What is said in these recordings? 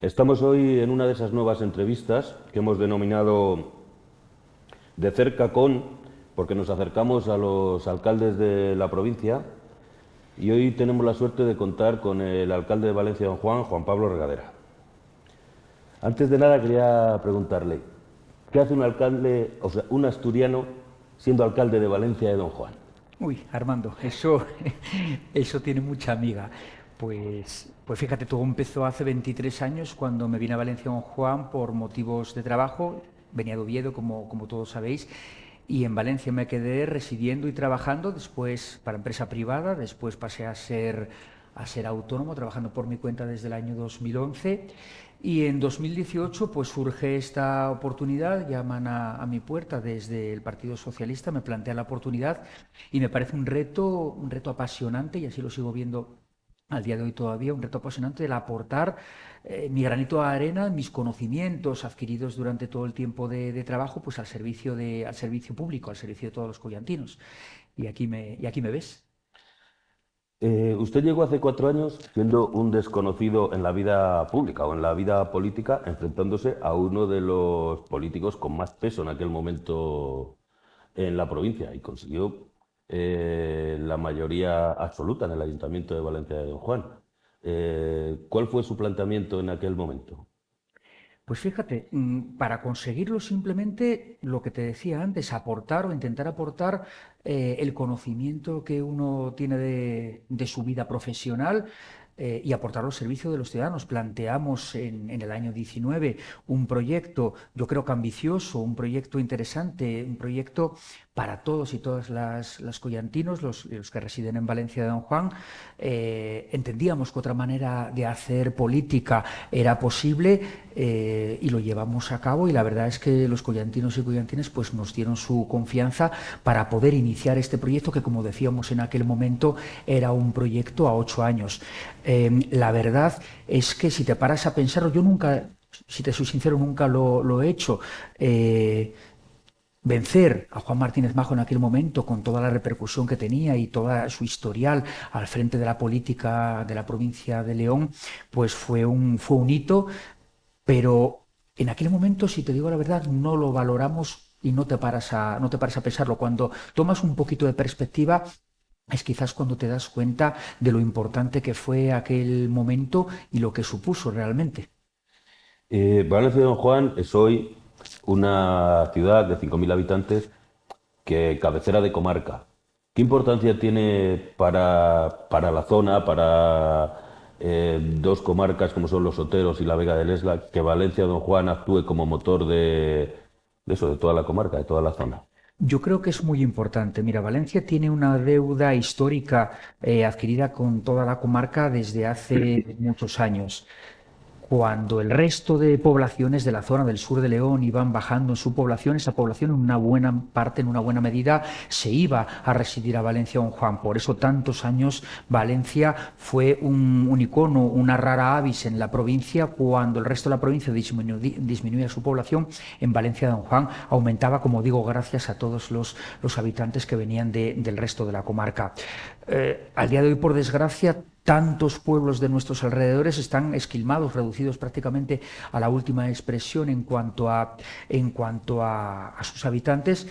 Estamos hoy en una de esas nuevas entrevistas que hemos denominado De cerca con, porque nos acercamos a los alcaldes de la provincia y hoy tenemos la suerte de contar con el alcalde de Valencia, don Juan, Juan Pablo Regadera. Antes de nada quería preguntarle, ¿qué hace un alcalde, o sea, un asturiano siendo alcalde de Valencia de don Juan? Uy, Armando, eso, eso tiene mucha amiga. Pues fíjate, todo empezó hace 23 años cuando me vine a Valencia con Juan por motivos de trabajo. Venía de Oviedo, como todos sabéis, y en Valencia me quedé residiendo y trabajando, después para empresa privada, después pasé a ser autónomo, trabajando por mi cuenta desde el año 2011. Y en 2018 pues surge esta oportunidad, llaman a mi puerta desde el Partido Socialista, me plantean la oportunidad y me parece un reto apasionante, y así lo sigo viendo al día de hoy todavía, un reto apasionante el aportar mi granito de arena, mis conocimientos adquiridos durante todo el tiempo de trabajo, pues al servicio público, al servicio de todos los collantinos. Y aquí me ves. Usted llegó hace 4 años siendo un desconocido en la vida pública o en la vida política, enfrentándose a uno de los políticos con más peso en aquel momento en la provincia y consiguió la mayoría absoluta en el Ayuntamiento de Valencia de Don Juan. ¿Cuál fue su planteamiento en aquel momento? Pues fíjate, para conseguirlo simplemente lo que te decía antes, aportar o intentar aportar el conocimiento que uno tiene de su vida profesional, y aportarlo al servicio de los ciudadanos. Planteamos en el año 19 un proyecto, yo creo que ambicioso, un proyecto interesante, un proyecto para todos y todas las collantinos, los que residen en Valencia de Don Juan. Entendíamos que otra manera de hacer política era posible, y lo llevamos a cabo, y la verdad es que los collantinos y collantines pues nos dieron su confianza para poder iniciar este proyecto que, como decíamos en aquel momento, era un proyecto a 8 años. La verdad es que si te paras a pensarlo, yo nunca, si te soy sincero, nunca lo he hecho. Vencer a Juan Martínez Majo en aquel momento, con toda la repercusión que tenía y toda su historial al frente de la política de la provincia de León, pues fue un hito, pero en aquel momento, si te digo la verdad, no lo valoramos y no te paras a pensarlo. Cuando tomas un poquito de perspectiva, es quizás cuando te das cuenta de lo importante que fue aquel momento y lo que supuso realmente. Valencia de Don Juan es hoy una ciudad de 5.000 habitantes que cabecera de comarca. ¿Qué importancia tiene para la zona, para dos comarcas como son los Oteros y la Vega del Esla, que Valencia de Don Juan actúe como motor de eso, de toda la comarca, de toda la zona? Yo creo que es muy importante. Mira, Valencia tiene una deuda histórica adquirida con toda la comarca desde hace muchos años. Cuando el resto de poblaciones de la zona del sur de León iban bajando en su población, esa población en una buena parte, en una buena medida, se iba a residir a Valencia Don Juan. Por eso tantos años Valencia fue un icono, una rara avis en la provincia. Cuando el resto de la provincia disminuía su población, en Valencia Don Juan aumentaba, como digo, gracias a todos los habitantes que venían del resto de la comarca. Al día de hoy, por desgracia, tantos pueblos de nuestros alrededores están esquilmados, reducidos prácticamente a la última expresión en cuanto a sus habitantes,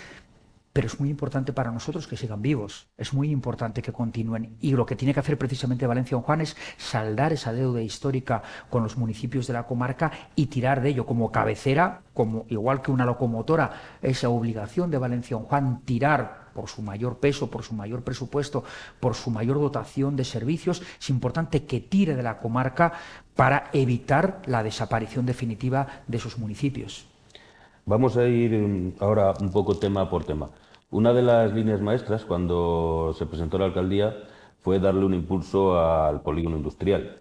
pero es muy importante para nosotros que sigan vivos, es muy importante que continúen. Y lo que tiene que hacer precisamente Valencia Don Juan es saldar esa deuda histórica con los municipios de la comarca y tirar de ello como cabecera, como igual que una locomotora, esa obligación de Valencia Don Juan, tirar por su mayor peso, por su mayor presupuesto, por su mayor dotación de servicios. Es importante que tire de la comarca para evitar la desaparición definitiva de esos municipios. Vamos a ir ahora un poco tema por tema. Una de las líneas maestras cuando se presentó la alcaldía fue darle un impulso al polígono industrial.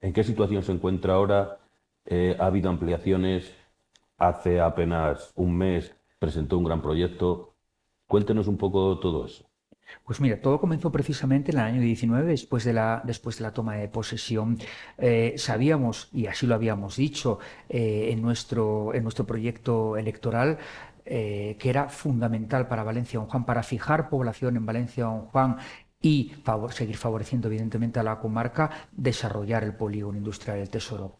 ¿En qué situación se encuentra ahora? ¿Ha habido ampliaciones? Hace apenas un mes presentó un gran proyecto. Cuéntenos un poco todo eso. Pues mira, todo comenzó precisamente en el año 19, después de la toma de posesión. Sabíamos, y así lo habíamos dicho en nuestro proyecto electoral, que era fundamental para Valencia Don Juan, para fijar población en Valencia Don Juan y seguir favoreciendo evidentemente a la comarca, desarrollar el polígono industrial del Tesoro.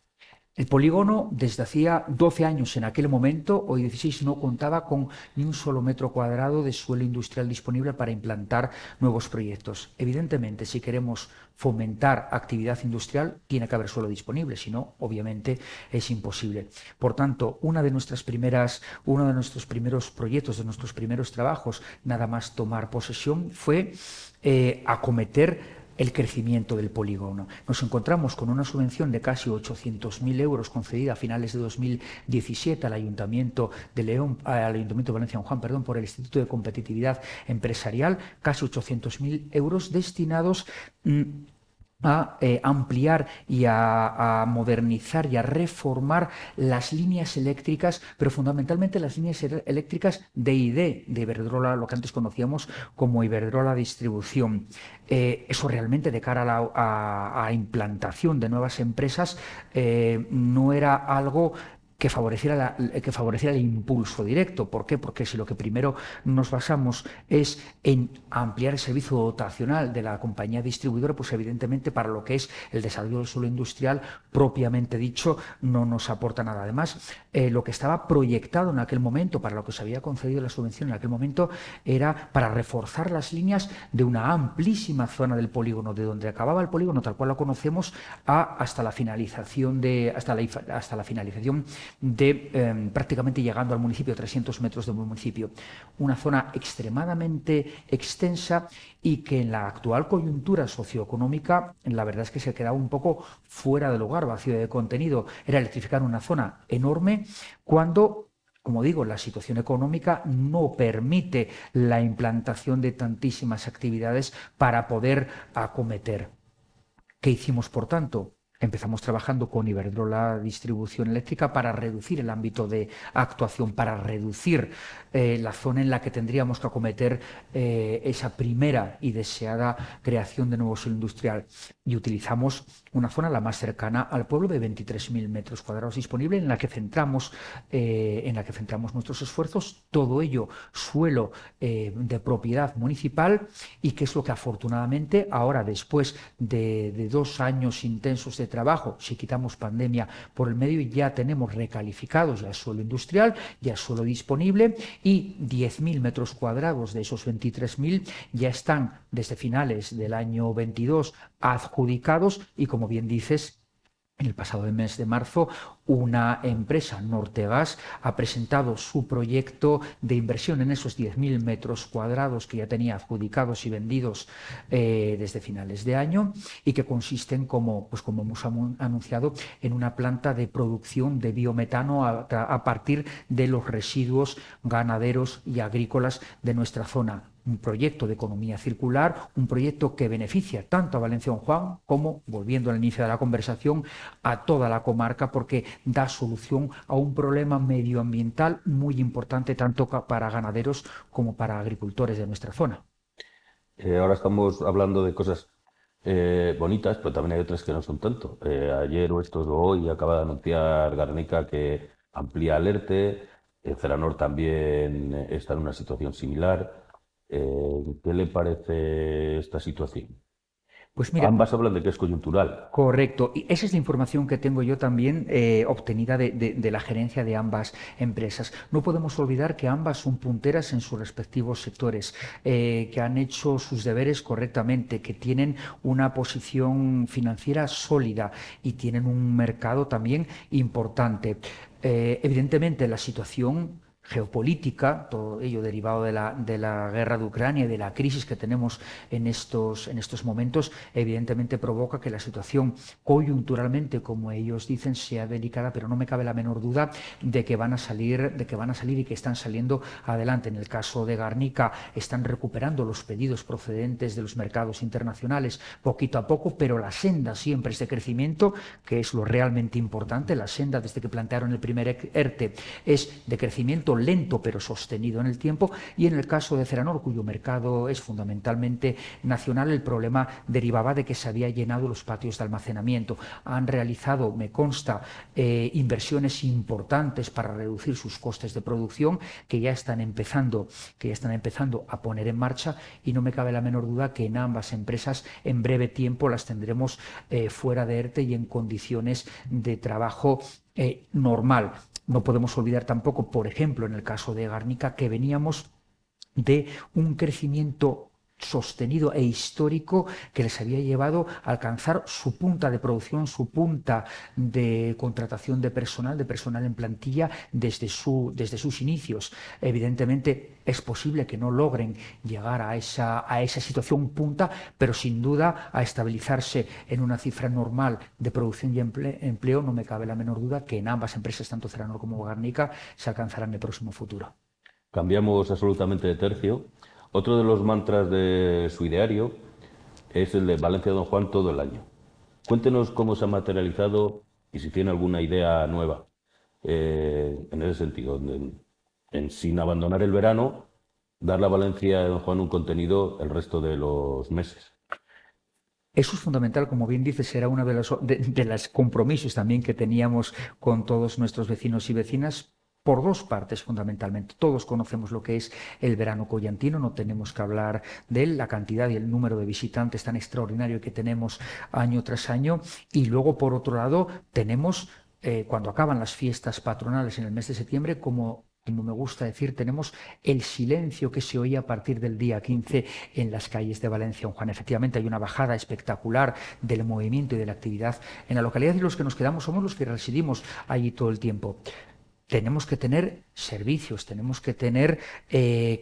El polígono, desde hacía 12 años en aquel momento, hoy 16, no contaba con ni un solo metro cuadrado de suelo industrial disponible para implantar nuevos proyectos. Evidentemente, si queremos fomentar actividad industrial, tiene que haber suelo disponible, si no, obviamente, es imposible. Por tanto, uno de nuestros primeros proyectos, de nuestros primeros trabajos, nada más tomar posesión, fue acometer el crecimiento del polígono. Nos encontramos con una subvención de casi 800.000 euros concedida a finales de 2017 al Ayuntamiento de León, al Ayuntamiento de Valencia San Juan, perdón, por el Instituto de Competitividad Empresarial, casi 800.000 euros destinados a ampliar y a modernizar y a reformar las líneas eléctricas, pero fundamentalmente las líneas eléctricas de ID, de Iberdrola, lo que antes conocíamos como Iberdrola Distribución. Eso realmente, de cara a implantación de nuevas empresas, no era algo que favoreciera el impulso directo. ¿Por qué? Porque si lo que primero nos basamos es en ampliar el servicio dotacional de la compañía distribuidora, pues evidentemente para lo que es el desarrollo del suelo industrial propiamente dicho no nos aporta nada. Además, lo que estaba proyectado en aquel momento, para lo que se había concedido la subvención en aquel momento, era para reforzar las líneas de una amplísima zona del polígono, de donde acababa el polígono tal cual lo conocemos, hasta la finalización de prácticamente llegando al municipio, 300 metros del municipio. Una zona extremadamente extensa y que en la actual coyuntura socioeconómica, la verdad es que se quedaba un poco fuera de lugar, vacío de contenido. Era electrificar una zona enorme cuando, como digo, la situación económica no permite la implantación de tantísimas actividades para poder acometer. ¿Qué hicimos, por tanto? Empezamos trabajando con Iberdrola Distribución Eléctrica para reducir el ámbito de actuación, para reducir la zona en la que tendríamos que acometer esa primera y deseada creación de nuevo suelo industrial. Y utilizamos una zona la más cercana al pueblo de 23.000 metros cuadrados disponible, en la que centramos nuestros esfuerzos, todo ello suelo de propiedad municipal, y que es lo que afortunadamente ahora, después de 2 años intensos de trabajo, si quitamos pandemia por el medio, ya tenemos recalificados ya suelo industrial, ya suelo disponible, y 10.000 metros cuadrados de esos 23.000 ya están desde finales del año 22 adjudicados, y como bien dices, en el pasado mes de marzo, una empresa, Nortegas, ha presentado su proyecto de inversión en esos 10.000 metros cuadrados que ya tenía adjudicados y vendidos desde finales de año, y que consisten, como hemos anunciado, en una planta de producción de biometano a partir de los residuos ganaderos y agrícolas de nuestra zona. Un proyecto de economía circular, un proyecto que beneficia tanto a Valencia San Juan como, volviendo al inicio de la conversación, a toda la comarca, porque da solución a un problema medioambiental muy importante tanto para ganaderos como para agricultores de nuestra zona. Ahora estamos hablando de cosas bonitas, pero también hay otras que no son tanto. Ayer o estos o hoy acaba de anunciar Garnica que amplía el ERTE. Ceranor también está en una situación similar. ¿Qué le parece esta situación? Pues mira, Ambas hablan de que es coyuntural. correcto. Y esa es la información que tengo yo también obtenida de la gerencia de ambas empresas. No podemos olvidar que ambas son punteras en sus respectivos sectores, que han hecho sus deberes correctamente, que tienen una posición financiera sólida y tienen un mercado también importante. Evidentemente, la situación geopolítica, todo ello derivado de la guerra de Ucrania y de la crisis que tenemos en estos momentos, evidentemente provoca que la situación coyunturalmente, como ellos dicen, sea delicada, pero no me cabe la menor duda de que van a salir y que están saliendo adelante. En el caso de Garnica, están recuperando los pedidos procedentes de los mercados internacionales poquito a poco, pero la senda siempre es de crecimiento, que es lo realmente importante. La senda, desde que plantearon el primer ERTE, es de crecimiento crecimiento lento pero sostenido en el tiempo, y en el caso de Ceranor, cuyo mercado es fundamentalmente nacional, el problema derivaba de que se había llenado los patios de almacenamiento. Han realizado, me consta, inversiones importantes para reducir sus costes de producción que ya están empezando a poner en marcha, y no me cabe la menor duda que en ambas empresas en breve tiempo las tendremos fuera de ERTE y en condiciones de trabajo normal. No podemos olvidar tampoco, por ejemplo, en el caso de Gárnica, que veníamos de un crecimiento sostenido e histórico que les había llevado a alcanzar su punta de producción, su punta de contratación de personal en plantilla desde sus inicios. Evidentemente es posible que no logren llegar a esa situación punta, pero sin duda a estabilizarse en una cifra normal de producción y empleo, no me cabe la menor duda que en ambas empresas, tanto Ceranor como Gárnica, se alcanzará en el próximo futuro. Cambiamos absolutamente de tercio. Otro de los mantras de su ideario es el de Valencia Don Juan todo el año. Cuéntenos cómo se ha materializado y si tiene alguna idea nueva en ese sentido, sin abandonar el verano, darle a Valencia de Don Juan un contenido el resto de los meses. Eso es fundamental, como bien dices, era uno de los compromisos también que teníamos con todos nuestros vecinos y vecinas, por dos partes fundamentalmente. Todos conocemos lo que es el verano collantino, no tenemos que hablar de él, la cantidad y el número de visitantes tan extraordinario que tenemos año tras año, y luego por otro lado tenemos, cuando acaban las fiestas patronales en el mes de septiembre, como me gusta decir, tenemos el silencio que se oye a partir del día 15 en las calles de Valencia Don Juan. Efectivamente hay una bajada espectacular del movimiento y de la actividad en la localidad, y los que nos quedamos somos los que residimos allí todo el tiempo. Tenemos que tener servicios, tenemos que tener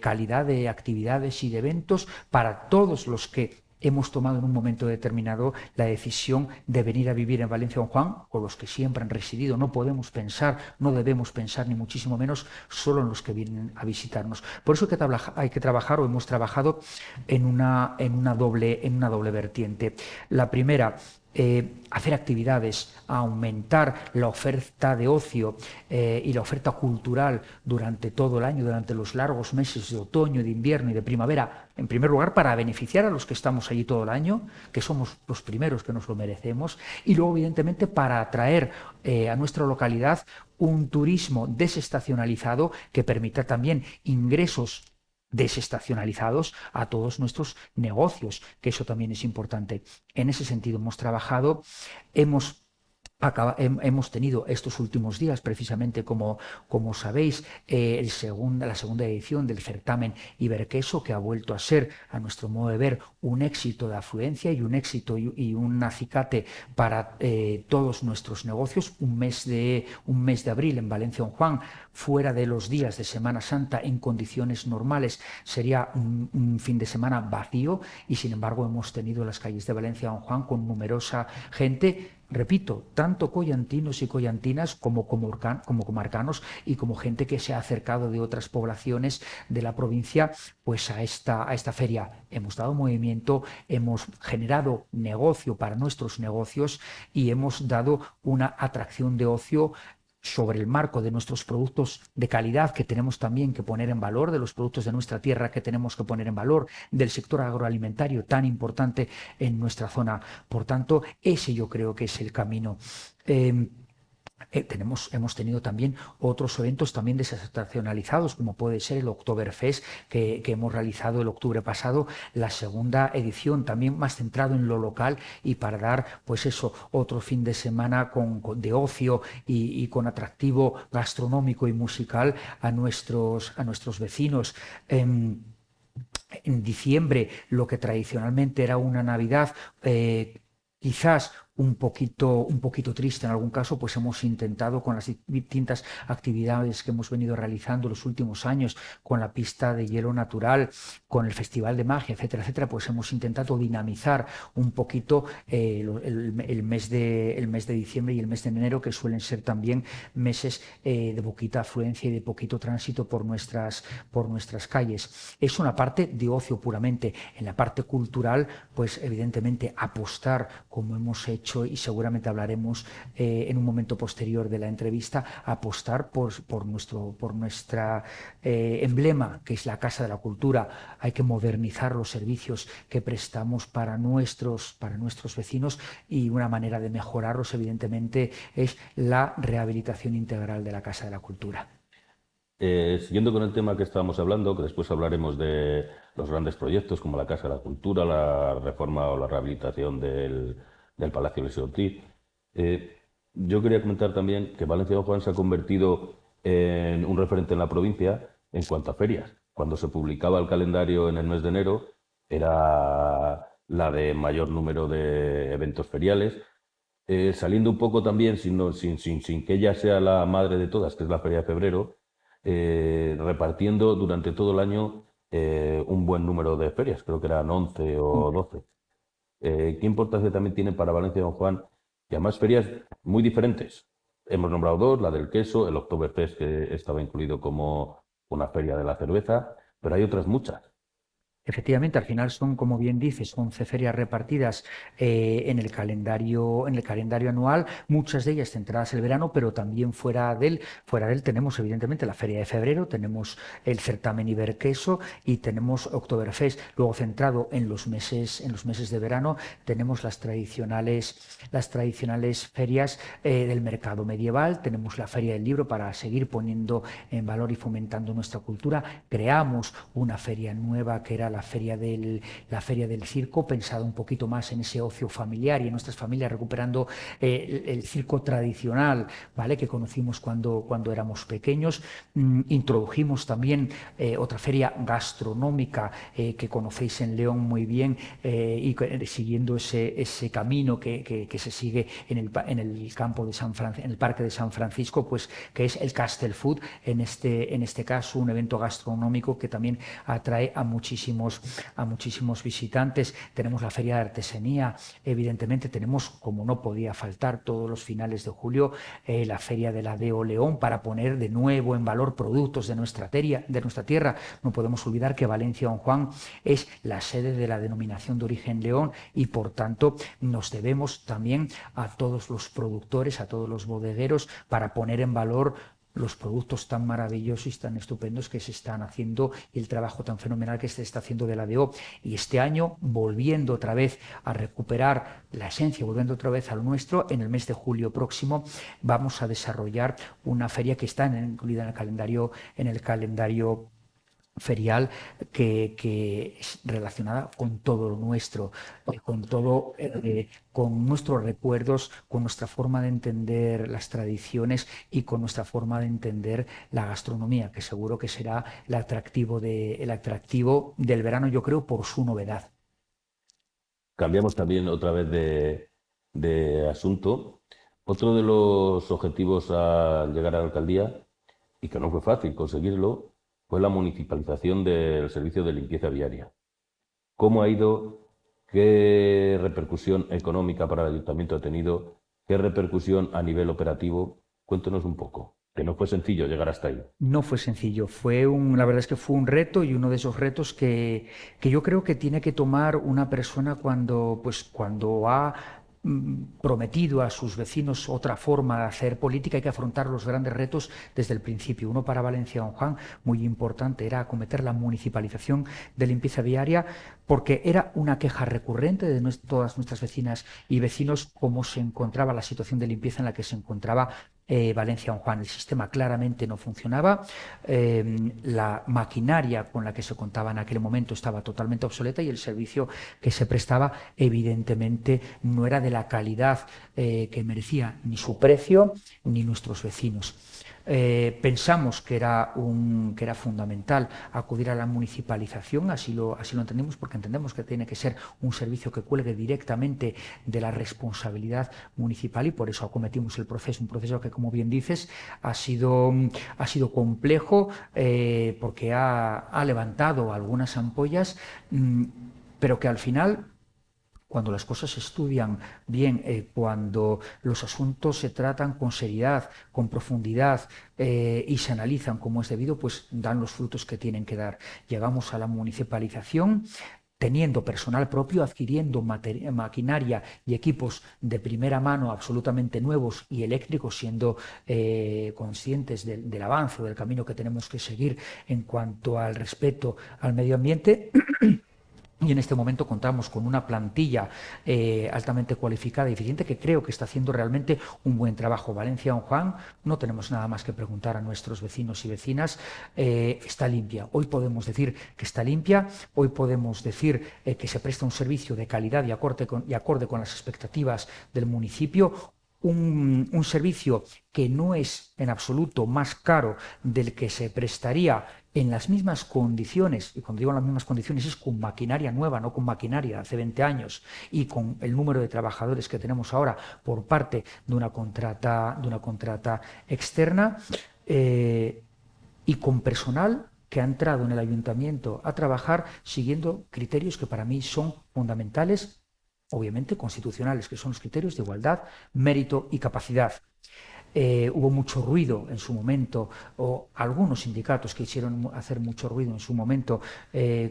calidad de actividades y de eventos para todos los que hemos tomado en un momento determinado la decisión de venir a vivir en Valencia Don Juan, con los que siempre han residido. No podemos pensar, no debemos pensar, ni muchísimo menos, solo en los que vienen a visitarnos. Por eso hay que trabajar, o hemos trabajado, en una doble vertiente. La primera, hacer actividades, aumentar la oferta de ocio y la oferta cultural durante todo el año, durante los largos meses de otoño, de invierno y de primavera, en primer lugar para beneficiar a los que estamos allí todo el año, que somos los primeros que nos lo merecemos, y luego evidentemente para atraer a nuestra localidad un turismo desestacionalizado que permita también ingresos desestacionalizados a todos nuestros negocios, que eso también es importante. En ese sentido hemos trabajado, hemos tenido estos últimos días, precisamente como sabéis, la segunda edición del certamen Iberqueso, que ha vuelto a ser, a nuestro modo de ver, un éxito de afluencia y un éxito y un acicate para todos nuestros negocios. Un mes de abril en Valencia Don Juan, fuera de los días de Semana Santa, en condiciones normales, sería un fin de semana vacío, y sin embargo hemos tenido las calles de Valencia Don Juan con numerosa gente, repito, tanto collantinos y collantinas como comarcanos, y como gente que se ha acercado de otras poblaciones de la provincia pues a esta feria. Hemos dado movimiento, hemos generado negocio para nuestros negocios y hemos dado una atracción de ocio sobre el marco de nuestros productos de calidad que tenemos también que poner en valor, de los productos de nuestra tierra que tenemos que poner en valor, del sector agroalimentario tan importante en nuestra zona. Por tanto, ese yo creo que es el camino. Hemos tenido también otros eventos también desestacionalizados, como puede ser el Oktoberfest que hemos realizado el octubre pasado, la segunda edición, también más centrado en lo local y para dar, pues eso, otro fin de semana de ocio y con atractivo gastronómico y musical a nuestros vecinos. En diciembre, lo que tradicionalmente era una Navidad, quizás un poquito triste en algún caso, pues hemos intentado, con las distintas actividades que hemos venido realizando los últimos años, con la pista de hielo natural, con el Festival de Magia, etcétera, etcétera, pues hemos intentado dinamizar un poquito el mes de diciembre y el mes de enero, que suelen ser también meses de poquita afluencia y de poquito tránsito por nuestras calles. Es una parte de ocio puramente. En la parte cultural, pues evidentemente apostar, como hemos hecho dicho y seguramente hablaremos en un momento posterior de la entrevista, apostar por nuestra emblema, que es la Casa de la Cultura. Hay que modernizar los servicios que prestamos para nuestros vecinos, y una manera de mejorarlos, evidentemente, es la rehabilitación integral de la Casa de la Cultura. Siguiendo con el tema que estábamos hablando, que después hablaremos de los grandes proyectos como la Casa de la Cultura, la reforma o la rehabilitación del Palacio Eliseo Ortiz, yo quería comentar también que Valencia Don Juan se ha convertido en un referente en la provincia en cuanto a ferias. Cuando se publicaba el calendario en el mes de enero, era la de mayor número de eventos feriales, saliendo un poco también, sin que ella sea la madre de todas, que es la Feria de Febrero, repartiendo durante todo el año un buen número de ferias, creo que eran 11 o 12. ¿Qué importancia también tiene para Valencia Don Juan? Que además ferias muy diferentes. Hemos nombrado dos, la del queso, el Oktoberfest, que estaba incluido como una feria de la cerveza, pero hay otras muchas. Efectivamente, al final son, como bien dices, 11 ferias repartidas en el calendario anual, muchas de ellas centradas en el verano, pero también fuera de él tenemos evidentemente la Feria de Febrero, tenemos el certamen Iberqueso y tenemos Oktoberfest. Luego, centrado en los meses de verano, tenemos las tradicionales ferias del mercado medieval, tenemos la Feria del Libro para seguir poniendo en valor y fomentando nuestra cultura. Creamos una feria nueva que era la feria del circo, pensada un poquito más en ese ocio familiar y en nuestras familias, recuperando el circo tradicional, ¿vale?, que conocimos cuando éramos pequeños. Introdujimos también otra feria gastronómica que conocéis en León muy bien, y siguiendo ese camino que se sigue en el campo de en el Parque de San Francisco, pues, que es el Castle Food, en este caso un evento gastronómico que también atrae a muchísimos visitantes. Tenemos la Feria de Artesanía, evidentemente tenemos, como no podía faltar, todos los finales de julio, la Feria de la Deo León, para poner de nuevo en valor productos de nuestra tierra. No podemos olvidar que Valencia Don Juan es la sede de la denominación de origen León, y por tanto nos debemos también a todos los productores, a todos los bodegueros, para poner en valor los productos tan maravillosos y tan estupendos que se están haciendo, y el trabajo tan fenomenal que se está haciendo de la DO. Y este año, volviendo otra vez a recuperar la esencia, volviendo otra vez al nuestro, en el mes de julio próximo vamos a desarrollar una feria que está incluida en el calendario ferial, que es relacionada con todo lo nuestro, con nuestros recuerdos, con nuestra forma de entender las tradiciones y con nuestra forma de entender la gastronomía, que seguro que será el atractivo del verano, yo creo, por su novedad. Cambiamos también otra vez de asunto. Otro de los objetivos al llegar a la alcaldía, y que no fue fácil conseguirlo, fue la municipalización del servicio de limpieza viaria. ¿Cómo ha ido? ¿Qué repercusión económica para el ayuntamiento ha tenido? ¿Qué repercusión a nivel operativo? Cuéntanos un poco, que no fue sencillo llegar hasta ahí. No fue sencillo, la verdad es que fue un reto, y uno de esos retos que yo creo que tiene que tomar una persona cuando ha prometido a sus vecinos otra forma de hacer política. Hay que afrontar los grandes retos desde el principio. Uno, para Valencia Don Juan, muy importante, era acometer la municipalización de limpieza viaria, porque era una queja recurrente de todas nuestras vecinas y vecinos cómo se encontraba la situación de limpieza en la que se encontraba Valencia Don Juan. El sistema claramente no funcionaba, la maquinaria con la que se contaba en aquel momento estaba totalmente obsoleta, y el servicio que se prestaba evidentemente no era de la calidad que merecía ni su precio ni nuestros vecinos. Pensamos que era fundamental acudir a la municipalización, así lo entendemos, porque entendemos que tiene que ser un servicio que cuelgue directamente de la responsabilidad municipal, y por eso acometimos un proceso que, como bien dices, ha sido complejo, porque ha levantado algunas ampollas, pero que al final, cuando las cosas se estudian bien, cuando los asuntos se tratan con seriedad, con profundidad, y se analizan como es debido, pues dan los frutos que tienen que dar. Llegamos a la municipalización. teniendo personal propio, adquiriendo maquinaria y equipos de primera mano absolutamente nuevos y eléctricos, siendo conscientes del avance o del camino que tenemos que seguir en cuanto al respeto al medio ambiente. Y en este momento contamos con una plantilla altamente cualificada y eficiente que creo que está haciendo realmente un buen trabajo. Valencia Don Juan, no tenemos nada más que preguntar a nuestros vecinos y vecinas, está limpia. Hoy podemos decir que está limpia, hoy podemos decir que se presta un servicio de calidad y acorde con las expectativas del municipio. Un servicio que no es en absoluto más caro del que se prestaría en las mismas condiciones, y cuando digo en las mismas condiciones es con maquinaria nueva, no con maquinaria de hace 20 años, y con el número de trabajadores que tenemos ahora por parte de una contrata externa, y con personal que ha entrado en el ayuntamiento a trabajar siguiendo criterios que para mí son fundamentales, obviamente constitucionales, que son los criterios de igualdad, mérito y capacidad. Hubo mucho ruido en su momento, o algunos sindicatos que hicieron hacer mucho ruido en su momento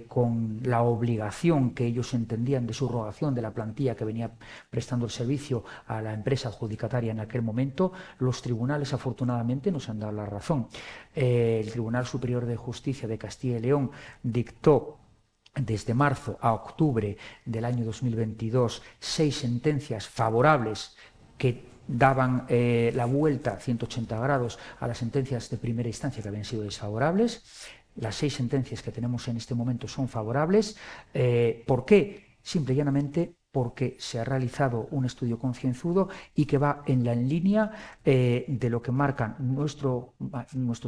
con la obligación que ellos entendían de subrogación de la plantilla que venía prestando el servicio a la empresa adjudicataria en aquel momento. Los tribunales afortunadamente nos han dado la razón. El Tribunal Superior de Justicia de Castilla y León dictó desde marzo a octubre del año 2022 6 sentencias favorables que daban la vuelta 180 grados a las sentencias de primera instancia que habían sido desfavorables. Las 6 sentencias que tenemos en este momento son favorables. ¿Por qué? Simple y llanamente porque se ha realizado un estudio concienzudo y que va en línea de lo que marca nuestro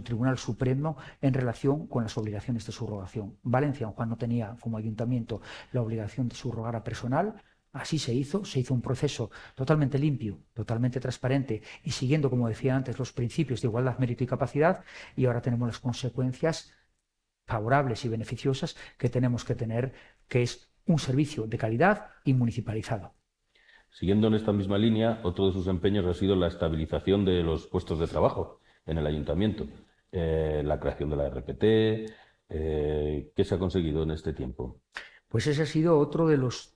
Tribunal Supremo en relación con las obligaciones de subrogación. Valencia Don Juan no tenía como ayuntamiento la obligación de subrogar a personal. Así se hizo un proceso totalmente limpio, totalmente transparente y siguiendo, como decía antes, los principios de igualdad, mérito y capacidad, y ahora tenemos las consecuencias favorables y beneficiosas que tenemos que tener, que es un servicio de calidad y municipalizado. Siguiendo en esta misma línea, otro de sus empeños ha sido la estabilización de los puestos de trabajo en el ayuntamiento, la creación de la RPT. ¿Qué se ha conseguido en este tiempo? Pues ese ha sido otro de los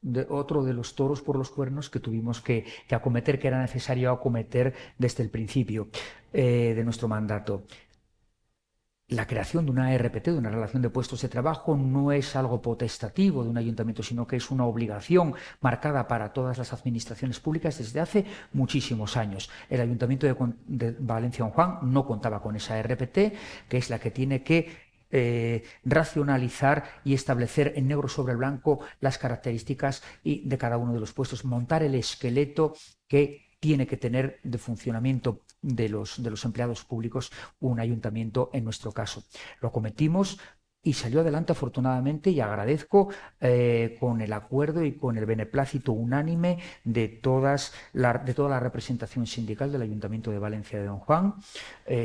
toros por los cuernos que tuvimos que acometer, que era necesario acometer desde el principio de nuestro mandato. La creación de una RPT, de una relación de puestos de trabajo, no es algo potestativo de un ayuntamiento, sino que es una obligación marcada para todas las administraciones públicas desde hace muchísimos años. El Ayuntamiento de Valencia Don Juan no contaba con esa RPT, que es la que tiene que racionalizar y establecer en negro sobre blanco las características de cada uno de los puestos, montar el esqueleto que tiene que tener de funcionamiento de los empleados públicos un ayuntamiento en nuestro caso. Lo acometimos y salió adelante afortunadamente, y agradezco con el acuerdo y con el beneplácito unánime de toda la representación sindical del Ayuntamiento de Valencia de Don Juan.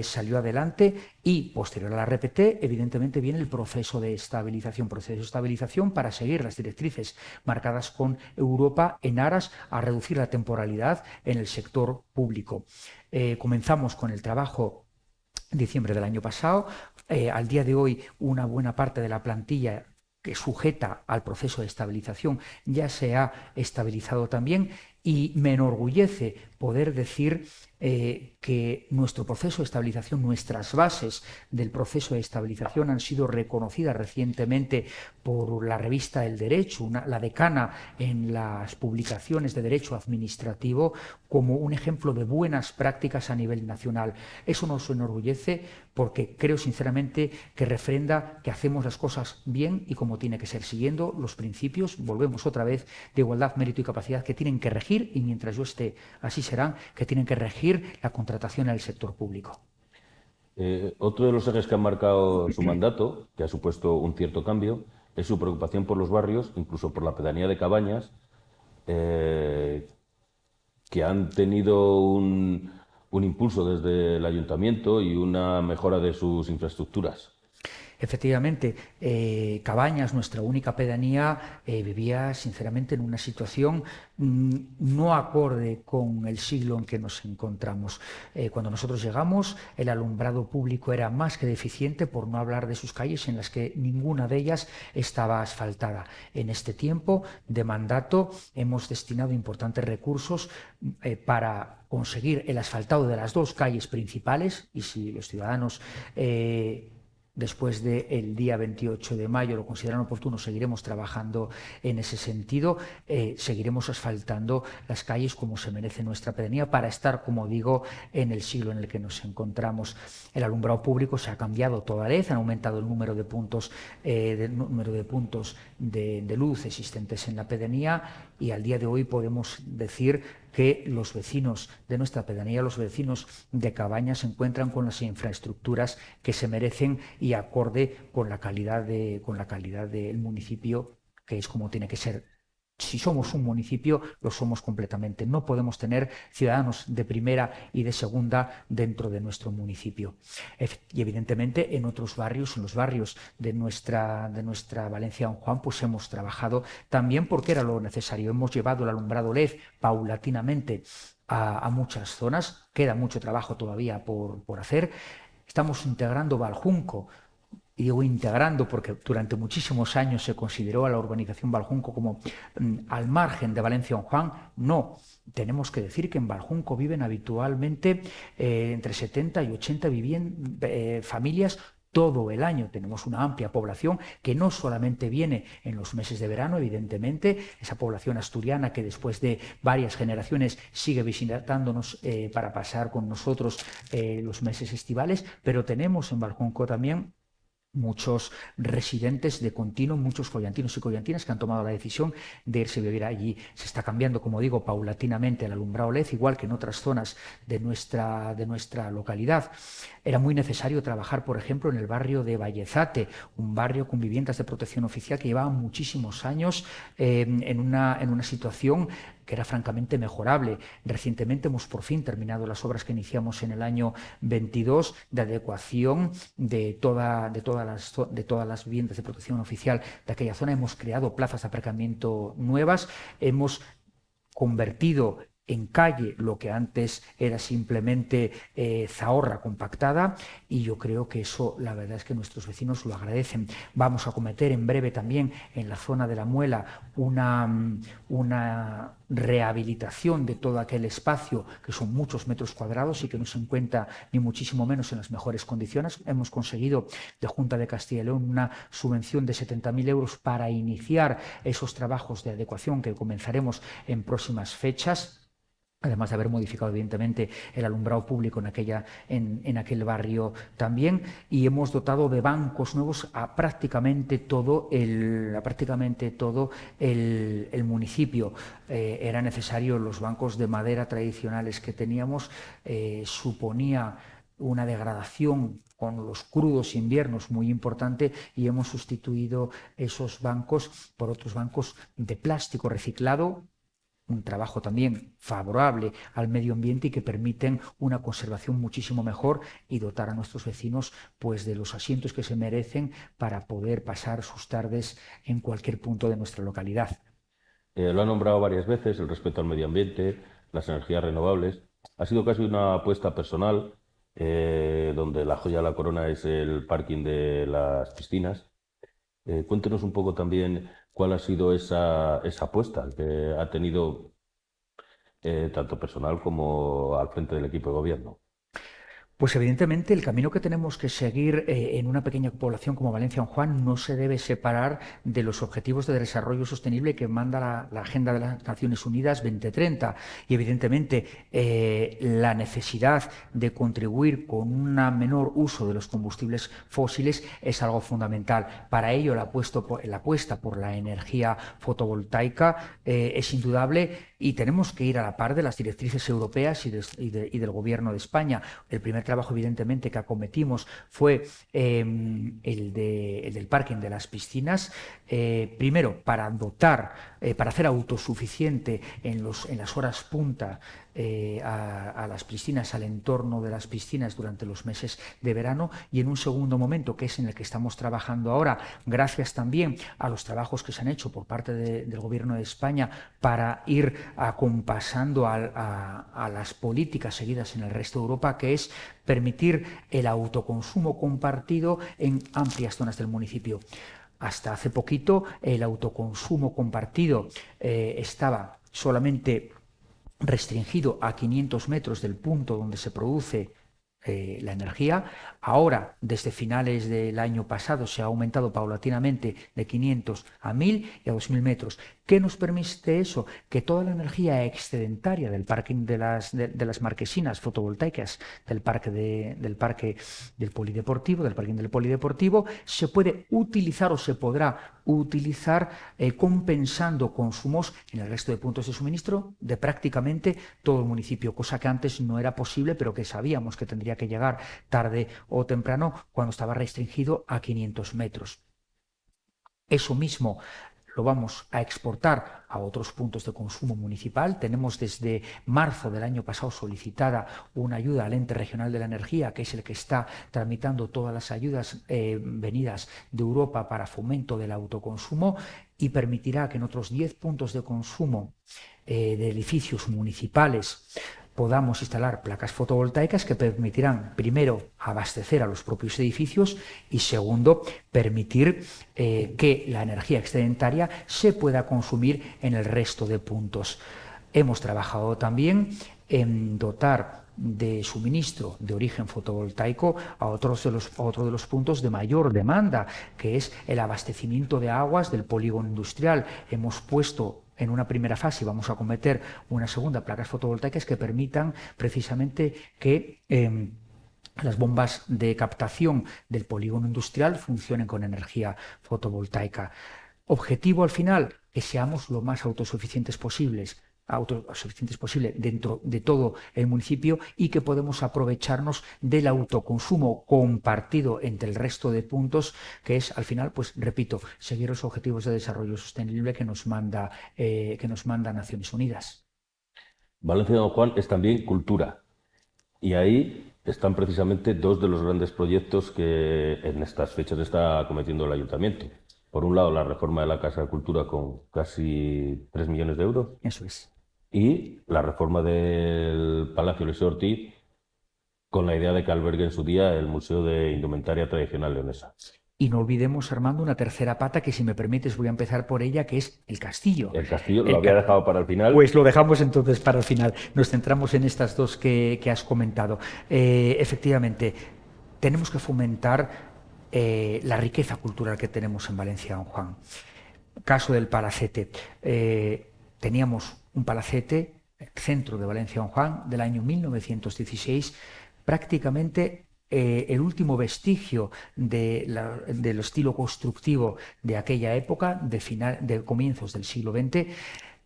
Salió adelante y posterior a la RPT evidentemente viene el proceso de estabilización para seguir las directrices marcadas con Europa en aras a reducir la temporalidad en el sector público. Comenzamos con el trabajo en diciembre del año pasado. Al día de hoy, una buena parte de la plantilla que sujeta al proceso de estabilización ya se ha estabilizado también, y me enorgullece poder decir que nuestro proceso de estabilización, nuestras bases del proceso de estabilización han sido reconocidas recientemente por la revista El Derecho, la decana en las publicaciones de Derecho Administrativo, como un ejemplo de buenas prácticas a nivel nacional. Eso nos enorgullece porque creo sinceramente que refrenda que hacemos las cosas bien y como tiene que ser, siguiendo los principios, volvemos otra vez, de igualdad, mérito y capacidad que tienen que regir, y mientras yo esté así serán, que tienen que regir la contratación en el sector público. Otro de los ejes que han marcado su mandato, que ha supuesto un cierto cambio, es su preocupación por los barrios, incluso por la pedanía de Cabañas, que han tenido un impulso desde el ayuntamiento y una mejora de sus infraestructuras. Efectivamente, Cabañas, nuestra única pedanía, vivía sinceramente en una situación no acorde con el siglo en que nos encontramos. Cuando nosotros llegamos, el alumbrado público era más que deficiente, por no hablar de sus calles en las que ninguna de ellas estaba asfaltada. En este tiempo de mandato hemos destinado importantes recursos para conseguir el asfaltado de las dos calles principales, y si los ciudadanos después del día 28 de mayo lo consideran oportuno, seguiremos trabajando en ese sentido, seguiremos asfaltando las calles como se merece nuestra pedanía para estar, como digo, en el siglo en el que nos encontramos. El alumbrado público se ha cambiado toda vez, han aumentado el número de puntos de luz existentes en la pedanía, y al día de hoy podemos decir que los vecinos de nuestra pedanía, los vecinos de Cabañas, se encuentran con las infraestructuras que se merecen y acorde con la calidad del municipio, que es como tiene que ser. Si somos un municipio, lo somos completamente. No podemos tener ciudadanos de primera y de segunda dentro de nuestro municipio. Y evidentemente en otros barrios, en los barrios de nuestra Valencia Don Juan, pues hemos trabajado también porque era lo necesario. Hemos llevado el alumbrado LED paulatinamente a muchas zonas. Queda mucho trabajo todavía por hacer. Estamos integrando Valjunco. Y digo integrando porque durante muchísimos años se consideró a la urbanización Valjunco como al margen de Valencia Don Juan. No, tenemos que decir que en Valjunco viven habitualmente entre 70 y 80 familias todo el año. Tenemos una amplia población que no solamente viene en los meses de verano, evidentemente, esa población asturiana que después de varias generaciones sigue visitándonos para pasar con nosotros los meses estivales, pero tenemos en Valjunco también muchos residentes de continuo, muchos collantinos y collantinas que han tomado la decisión de irse a vivir allí. Se está cambiando, como digo, paulatinamente el alumbrado LED, igual que en otras zonas de nuestra localidad. Era muy necesario trabajar, por ejemplo, en el barrio de Vallezate, un barrio con viviendas de protección oficial que llevaba muchísimos años en una situación que era francamente mejorable. Recientemente hemos por fin terminado las obras que iniciamos en el año 22 de adecuación de todas las viviendas de protección oficial de aquella zona. Hemos creado plazas de aparcamiento nuevas, hemos convertido en calle lo que antes era simplemente zahorra compactada, y yo creo que eso, la verdad es que nuestros vecinos lo agradecen. Vamos a acometer en breve también en la zona de la Muela una rehabilitación de todo aquel espacio, que son muchos metros cuadrados y que no se encuentra ni muchísimo menos en las mejores condiciones. Hemos conseguido de Junta de Castilla y León una subvención de 70.000 euros para iniciar esos trabajos de adecuación que comenzaremos en próximas fechas, además de haber modificado evidentemente el alumbrado público en aquel barrio también, y hemos dotado de bancos nuevos a prácticamente todo el municipio. Era necesario. Los bancos de madera tradicionales que teníamos suponía una degradación con los crudos inviernos muy importante, y hemos sustituido esos bancos por otros bancos de plástico reciclado, un trabajo también favorable al medio ambiente y que permiten una conservación muchísimo mejor, y dotar a nuestros vecinos pues de los asientos que se merecen para poder pasar sus tardes en cualquier punto de nuestra localidad. Lo ha nombrado varias veces, el respeto al medio ambiente, las energías renovables. Ha sido casi una apuesta personal, donde la joya de la corona es el parking de las piscinas. Cuéntenos un poco también cuál ha sido esa apuesta que ha tenido, tanto personal como al frente del equipo de gobierno. Pues evidentemente el camino que tenemos que seguir en una pequeña población como Valencia Don Juan no se debe separar de los objetivos de desarrollo sostenible que manda la Agenda de las Naciones Unidas 2030, y evidentemente la necesidad de contribuir con un menor uso de los combustibles fósiles es algo fundamental. Para ello la apuesta por la energía fotovoltaica es indudable, y tenemos que ir a la par de las directrices europeas y del Gobierno de España. El primer trabajo evidentemente que acometimos fue el del parking de las piscinas, primero para dotar, para hacer autosuficiente en las horas punta a las piscinas, al entorno de las piscinas durante los meses de verano, y en un segundo momento, que es en el que estamos trabajando ahora, gracias también a los trabajos que se han hecho por parte del Gobierno de España para ir acompasando a las políticas seguidas en el resto de Europa, que es permitir el autoconsumo compartido en amplias zonas del municipio. Hasta hace poquito el autoconsumo compartido estaba solamente restringido a 500 metros del punto donde se produce la energía. Ahora, desde finales del año pasado, se ha aumentado paulatinamente de 500 a 1000 y a 2000 metros. ¿Qué nos permite eso? Que toda la energía excedentaria del parking de las marquesinas fotovoltaicas del parque del polideportivo, del parking del polideportivo, se puede utilizar o se podrá utilizar compensando consumos en el resto de puntos de suministro de prácticamente todo el municipio, cosa que antes no era posible, pero que sabíamos que tendría que llegar tarde o temprano cuando estaba restringido a 500 metros. Eso mismo lo vamos a exportar a otros puntos de consumo municipal. Tenemos desde marzo del año pasado solicitada una ayuda al Ente Regional de la Energía, que es el que está tramitando todas las ayudas venidas de Europa para fomento del autoconsumo, y permitirá que en otros 10 puntos de consumo de edificios municipales podamos instalar placas fotovoltaicas que permitirán, primero, abastecer a los propios edificios y, segundo, permitir que la energía excedentaria se pueda consumir en el resto de puntos. Hemos trabajado también en dotar de suministro de origen fotovoltaico a otro de los puntos de mayor demanda, que es el abastecimiento de aguas del polígono industrial. Hemos puesto en una primera fase, vamos a acometer una segunda, placas fotovoltaicas que permitan precisamente que las bombas de captación del polígono industrial funcionen con energía fotovoltaica. Objetivo al final, que seamos lo más autosuficientes posible dentro de todo el municipio, y que podemos aprovecharnos del autoconsumo compartido entre el resto de puntos, que es al final, pues repito, seguir los objetivos de desarrollo sostenible que nos manda Naciones Unidas. Valencia Don Juan es también cultura, y ahí están precisamente dos de los grandes proyectos que en estas fechas está acometiendo el ayuntamiento. Por un lado, la reforma de la Casa de Cultura con casi 3 millones de euros. Eso es. Y la reforma del Palacio Eliseo Ortiz, con la idea de que albergue en su día el Museo de Indumentaria Tradicional Leonesa. Y no olvidemos, Armando, una tercera pata que, si me permites, voy a empezar por ella, que es el castillo. El castillo lo había dejado para el final. Pues lo dejamos entonces para el final. Nos centramos en estas dos que has comentado. Efectivamente, tenemos que fomentar la riqueza cultural que tenemos en Valencia, Don Juan. Caso del Palacete. Teníamos un palacete, centro de Valencia, Don Juan, del año 1916, prácticamente el último vestigio del estilo constructivo de aquella época, de comienzos del siglo XX,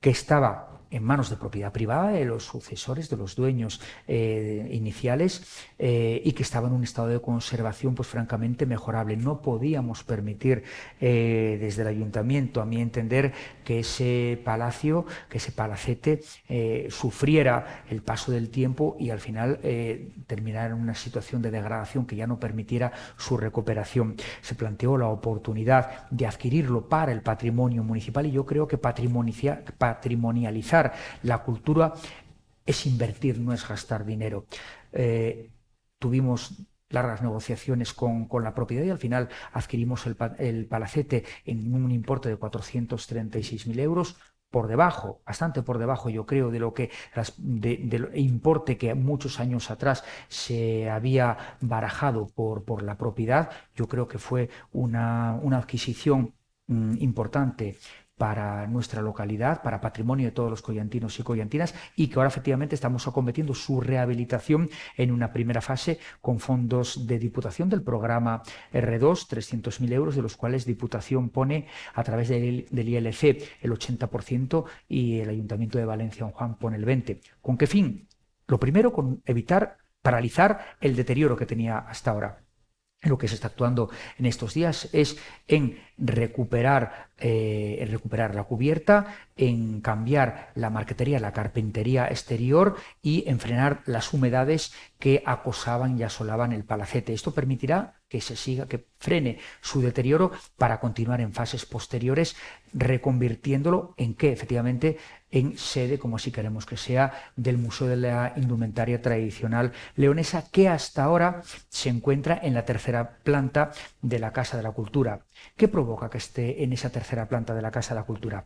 que estaba en manos de propiedad privada, de los sucesores, de los dueños iniciales, y que estaba en un estado de conservación pues francamente mejorable. No podíamos permitir desde el ayuntamiento, a mi entender, que ese palacio, que ese palacete sufriera el paso del tiempo y al final terminara en una situación de degradación que ya no permitiera su recuperación. Se planteó la oportunidad de adquirirlo para el patrimonio municipal, y yo creo que patrimonializar la cultura es invertir, no es gastar dinero. Tuvimos largas negociaciones con la propiedad y al final adquirimos el palacete en un importe de 436.000 euros, por debajo, bastante por debajo, yo creo, de lo que del importe que muchos años atrás se había barajado por la propiedad. Yo creo que fue una adquisición importante para nuestra localidad, para patrimonio de todos los collantinos y collantinas, y que ahora efectivamente estamos acometiendo su rehabilitación en una primera fase con fondos de Diputación del programa R2, 300.000 euros, de los cuales Diputación pone a través del ILC el 80% y el Ayuntamiento de Valencia Don Juan pone el 20%. ¿Con qué fin? Lo primero, con evitar paralizar el deterioro que tenía hasta ahora. Lo que se está actuando en estos días es en recuperar la cubierta, en cambiar la marquetería, la carpintería exterior y en frenar las humedades que acosaban y asolaban el palacete. Esto permitirá que frene su deterioro para continuar en fases posteriores, reconvirtiéndolo en que efectivamente en sede, como así queremos que sea, del Museo de la Indumentaria Tradicional Leonesa, que hasta ahora se encuentra en la tercera planta de la Casa de la Cultura. ¿Qué provoca que esté en esa tercera planta de la Casa de la Cultura?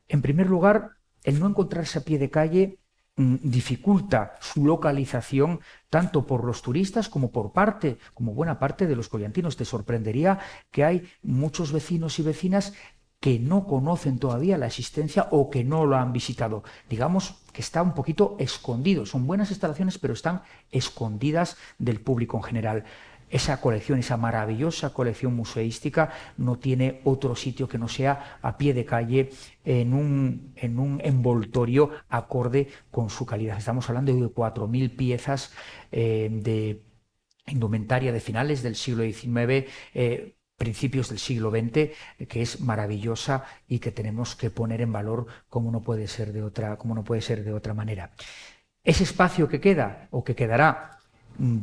En primer lugar, el no encontrarse a pie de calle dificulta su localización tanto por los turistas como como buena parte de los collantinos. Te sorprendería que hay muchos vecinos y vecinas que no conocen todavía la existencia o que no lo han visitado. Digamos que está un poquito escondido. Son buenas instalaciones, pero están escondidas del público en general. Esa colección, esa maravillosa colección museística, no tiene otro sitio que no sea a pie de calle en un envoltorio acorde con su calidad. Estamos hablando de 4.000 piezas de indumentaria de finales del siglo XIX, principios del siglo XX, que es maravillosa y que tenemos que poner en valor como no puede ser de otra manera. Ese espacio que queda o que quedará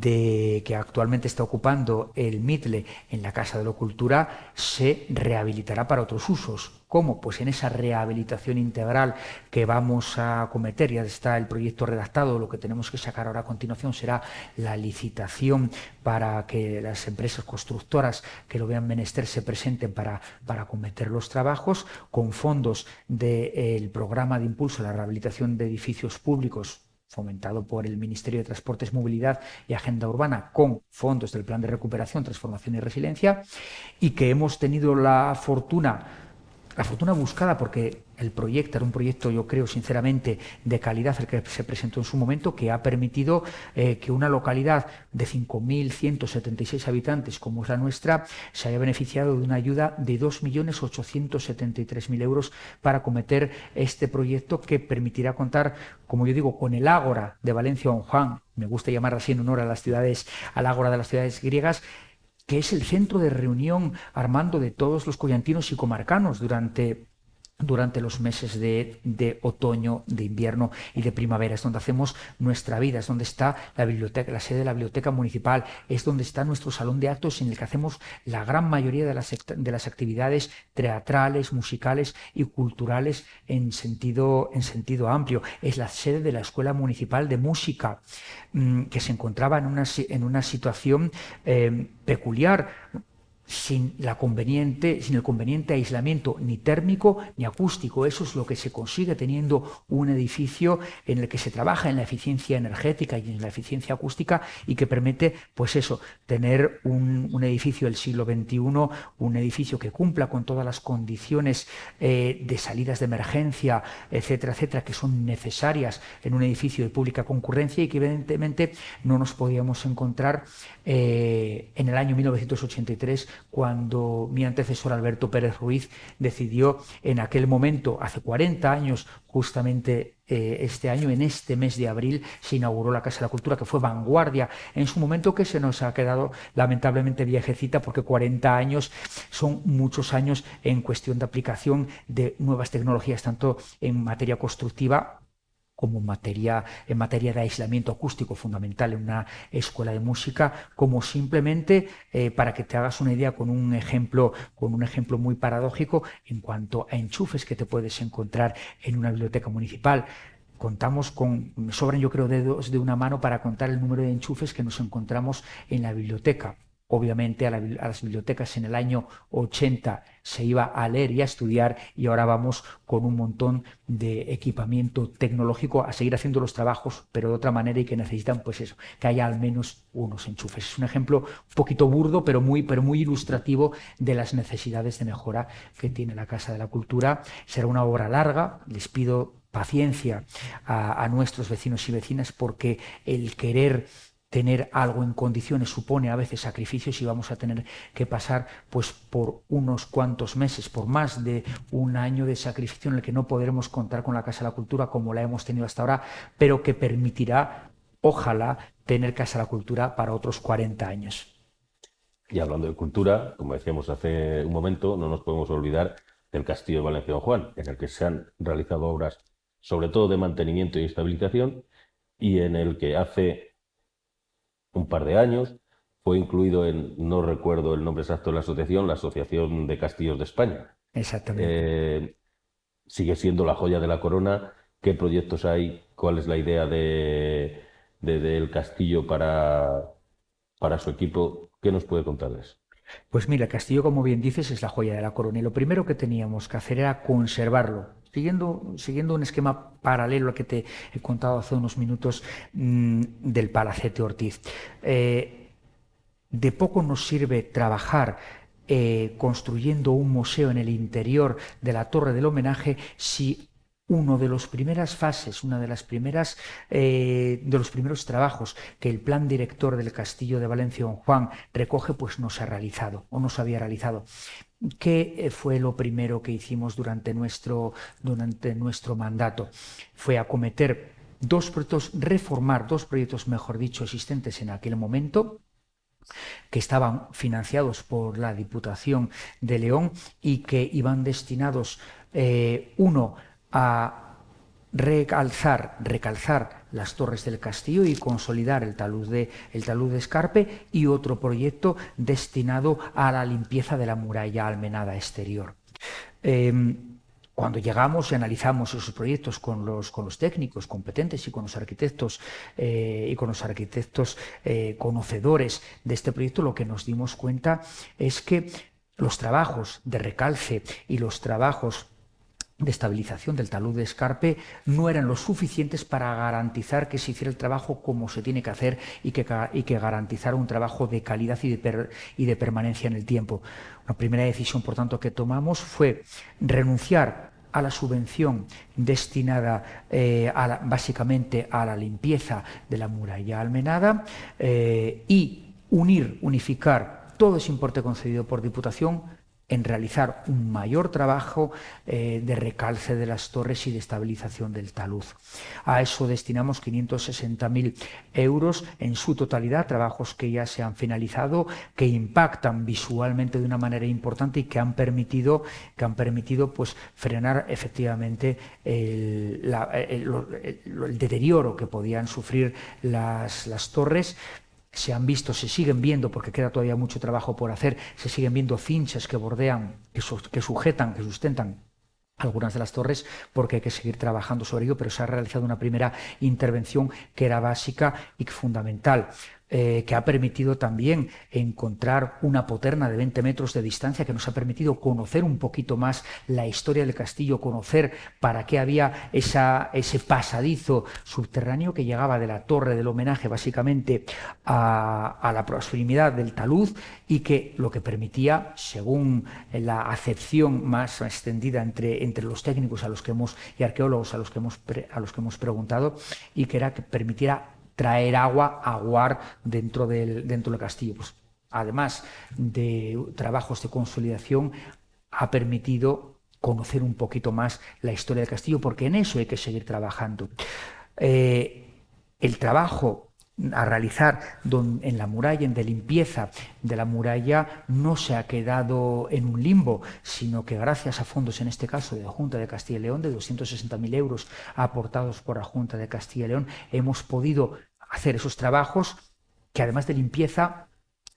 que actualmente está ocupando el Mitle en la Casa de la Cultura se rehabilitará para otros usos. ¿Cómo? Pues en esa rehabilitación integral que vamos a acometer, ya está el proyecto redactado, lo que tenemos que sacar ahora a continuación será la licitación para que las empresas constructoras que lo vean menester se presenten para acometer los trabajos con fondos del programa de impulso a la rehabilitación de edificios públicos fomentado por el Ministerio de Transportes, Movilidad y Agenda Urbana, con fondos del Plan de Recuperación, Transformación y Resiliencia, y que hemos tenido la fortuna buscada, porque el proyecto era un proyecto, yo creo sinceramente, de calidad, el que se presentó en su momento, que ha permitido que una localidad de 5.176 habitantes, como es la nuestra, se haya beneficiado de una ayuda de 2.873.000 euros para acometer este proyecto, que permitirá contar, como yo digo, con el Ágora de Valencia Don Juan, me gusta llamar así en honor a al Ágora de las ciudades griegas, que es el centro de reunión, Armando, de todos los collantinos y comarcanos durante los meses de otoño, de invierno y de primavera. Es donde hacemos nuestra vida, es donde está la biblioteca, la sede de la biblioteca municipal, es donde está nuestro salón de actos en el que hacemos la gran mayoría de las actividades teatrales, musicales y culturales en sentido amplio. Es la sede de la Escuela Municipal de Música, que se encontraba en una situación peculiar, sin el conveniente aislamiento ni térmico ni acústico. Eso es lo que se consigue teniendo un edificio en el que se trabaja en la eficiencia energética y en la eficiencia acústica, y que permite, pues eso, tener un edificio del siglo XXI, un edificio que cumpla con todas las condiciones de salidas de emergencia, etcétera, etcétera, que son necesarias en un edificio de pública concurrencia, y que evidentemente no nos podíamos encontrar en el año 1983, cuando mi antecesor Alberto Pérez Ruiz decidió en aquel momento, hace 40 años, justamente este año, en este mes de abril, se inauguró la Casa de la Cultura, que fue vanguardia en su momento, que se nos ha quedado lamentablemente viejecita, porque 40 años son muchos años en cuestión de aplicación de nuevas tecnologías, tanto en materia constructiva como en materia de aislamiento acústico, fundamental en una escuela de música, como simplemente, para que te hagas una idea, con un ejemplo muy paradójico en cuanto a enchufes que te puedes encontrar en una biblioteca municipal. Me sobran, yo creo, dedos de una mano para contar el número de enchufes que nos encontramos en la biblioteca. Obviamente a las bibliotecas en el año 80 se iba a leer y a estudiar, y ahora vamos con un montón de equipamiento tecnológico a seguir haciendo los trabajos, pero de otra manera, y que necesitan, pues eso, que haya al menos unos enchufes. Es un ejemplo un poquito burdo, pero muy ilustrativo de las necesidades de mejora que tiene la Casa de la Cultura. Será una obra larga, les pido paciencia a nuestros vecinos y vecinas, porque el querer tener algo en condiciones supone a veces sacrificios, y vamos a tener que pasar pues por unos cuantos meses, por más de un año de sacrificio, en el que no podremos contar con la Casa de la Cultura como la hemos tenido hasta ahora, pero que permitirá ojalá, tener Casa de la Cultura para otros 40 años. Y hablando de cultura, como decíamos hace un momento, no nos podemos olvidar del Castillo de Valencia Don Juan, en el que se han realizado obras sobre todo de mantenimiento y estabilización, y en el que hace un par de años fue incluido en, no recuerdo el nombre exacto de la Asociación de Castillos de España. Exactamente. Eh, Sigue siendo la joya de la corona. ¿Qué proyectos hay? ¿Cuál es la idea del castillo para su equipo? ¿Qué nos puede contarles? Pues mira, el castillo, como bien dices, es la joya de la corona y lo primero que teníamos que hacer era conservarlo, siguiendo un esquema paralelo al que te he contado hace unos minutos del Palacete Ortiz. De poco nos sirve trabajar construyendo un museo en el interior de la Torre del Homenaje si una de las primeras fases, de los primeros trabajos que el plan director del Castillo de Valencia Don Juan recoge, pues no se ha realizado o no se había realizado. ¿Qué fue lo primero que hicimos durante nuestro mandato? Fue acometer dos proyectos, reformar dos proyectos, mejor dicho, existentes en aquel momento, que estaban financiados por la Diputación de León y que iban destinados, uno, a recalzar las torres del castillo y consolidar el talud de Escarpe, y otro proyecto destinado a la limpieza de la muralla almenada exterior. Cuando llegamos y analizamos esos proyectos con los técnicos competentes y con los arquitectos conocedores de este proyecto, lo que nos dimos cuenta es que los trabajos de recalce y los trabajos de estabilización del talud de Escarpe no eran lo suficientes para garantizar que se hiciera el trabajo como se tiene que hacer y que garantizara un trabajo de calidad y de permanencia en el tiempo. Una primera decisión, por tanto, que tomamos fue renunciar a la subvención destinada básicamente a la limpieza de la muralla almenada y unificar todo ese importe concedido por Diputación en realizar un mayor trabajo de recalce de las torres y de estabilización del talud. A eso destinamos 560.000 euros en su totalidad, trabajos que ya se han finalizado, que impactan visualmente de una manera importante y que han permitido pues, frenar efectivamente el deterioro que podían sufrir las torres. Se han visto, se siguen viendo, porque queda todavía mucho trabajo por hacer, se siguen viendo cinchas que bordean, que sujetan, que sustentan algunas de las torres, porque hay que seguir trabajando sobre ello, pero se ha realizado una primera intervención que era básica y fundamental. Que ha permitido también encontrar una poterna de 20 metros de distancia, que nos ha permitido conocer un poquito más la historia del castillo, conocer para qué había ese pasadizo subterráneo que llegaba de la Torre del Homenaje básicamente a la proximidad del talud, y que lo que permitía, según la acepción más extendida entre los técnicos y arqueólogos a los que hemos preguntado, y que era que permitiera traer agua, aguar dentro del castillo. Pues, además de trabajos de consolidación, ha permitido conocer un poquito más la historia del castillo, porque en eso hay que seguir trabajando. El trabajo a realizar en la muralla, de limpieza de la muralla, no se ha quedado en un limbo, sino que gracias a fondos, en este caso de la Junta de Castilla y León, de 260.000 euros aportados por la Junta de Castilla y León, hemos podido hacer esos trabajos que, además de limpieza,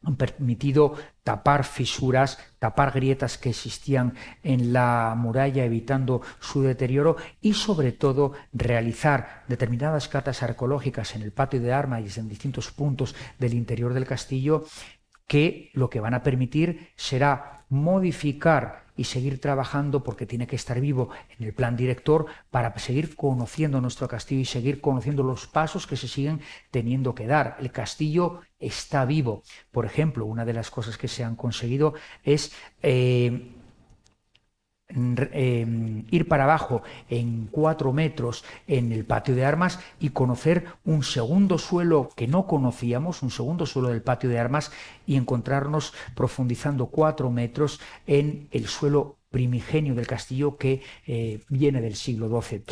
han permitido tapar fisuras, tapar grietas que existían en la muralla, evitando su deterioro, y sobre todo realizar determinadas catas arqueológicas en el patio de armas y en distintos puntos del interior del castillo, que lo que van a permitir será modificar y seguir trabajando, porque tiene que estar vivo en el plan director, para seguir conociendo nuestro castillo y seguir conociendo los pasos que se siguen teniendo que dar. El castillo está vivo. Por ejemplo, una de las cosas que se han conseguido es ir para abajo en 4 metros en el patio de armas y conocer un segundo suelo que no conocíamos, un segundo suelo del patio de armas, y encontrarnos profundizando 4 metros en el suelo primigenio del castillo, que viene del siglo XII.